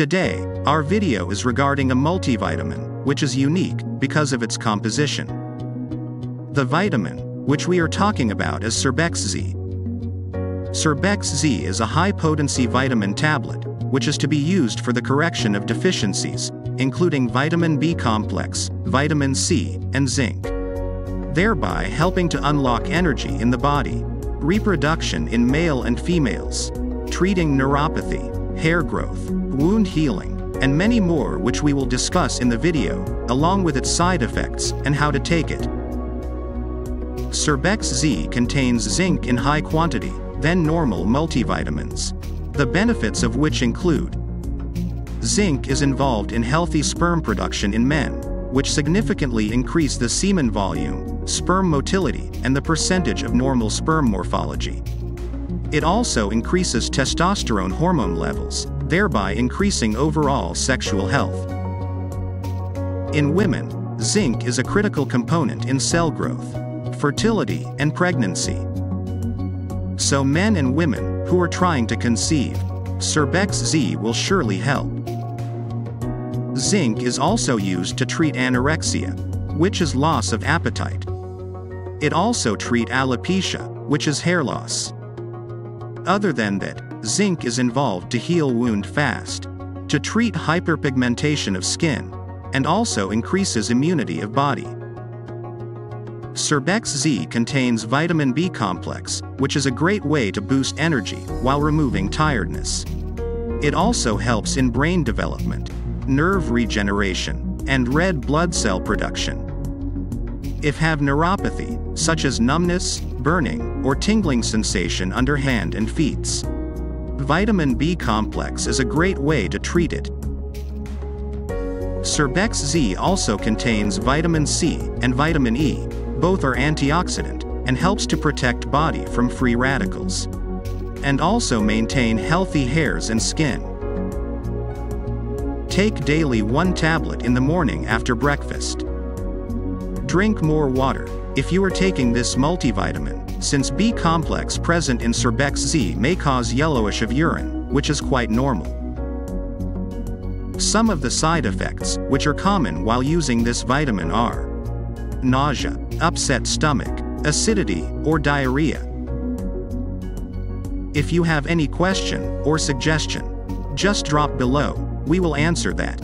Today, our video is regarding a multivitamin, which is unique because of its composition. The vitamin, which we are talking about, is SURBEX-Z. SURBEX-Z is a high-potency vitamin tablet, which is to be used for the correction of deficiencies, including vitamin B complex, vitamin C, and zinc, thereby helping to unlock energy in the body, reproduction in male and females, treating neuropathy, hair growth, wound healing, and many more, which we will discuss in the video, along with its side effects and how to take it. SURBEX-Z contains zinc in high quantity than normal multivitamins, the benefits of which include: zinc is involved in healthy sperm production in men, which significantly increase the semen volume, sperm motility, and the percentage of normal sperm morphology. It also increases testosterone hormone levels, thereby increasing overall sexual health. In women, zinc is a critical component in cell growth, fertility, and pregnancy. So men and women who are trying to conceive, SURBEX-Z will surely help. Zinc is also used to treat anorexia, which is loss of appetite. It also treats alopecia, which is hair loss. Other than that, zinc is involved to heal wound fast, to treat hyperpigmentation of skin, and also increases immunity of body. SURBEX-Z contains vitamin B complex, which is a great way to boost energy while removing tiredness. It also helps in brain development, nerve regeneration, and red blood cell production. If have neuropathy, such as numbness, burning, or tingling sensation under hand and feet, vitamin B complex is a great way to treat it. SURBEX-Z also contains vitamin C and vitamin E. Both are antioxidant and helps to protect body from free radicals, and also maintain healthy hairs and skin. Take daily 1 tablet in the morning after breakfast. Drink more water if you are taking this multivitamin, since B complex present in SURBEX-Z may cause yellowish of urine, which is quite normal. Some of the side effects, which are common while using this vitamin, are nausea, upset stomach, acidity, or diarrhea. If you have any question or suggestion, just drop below, we will answer that.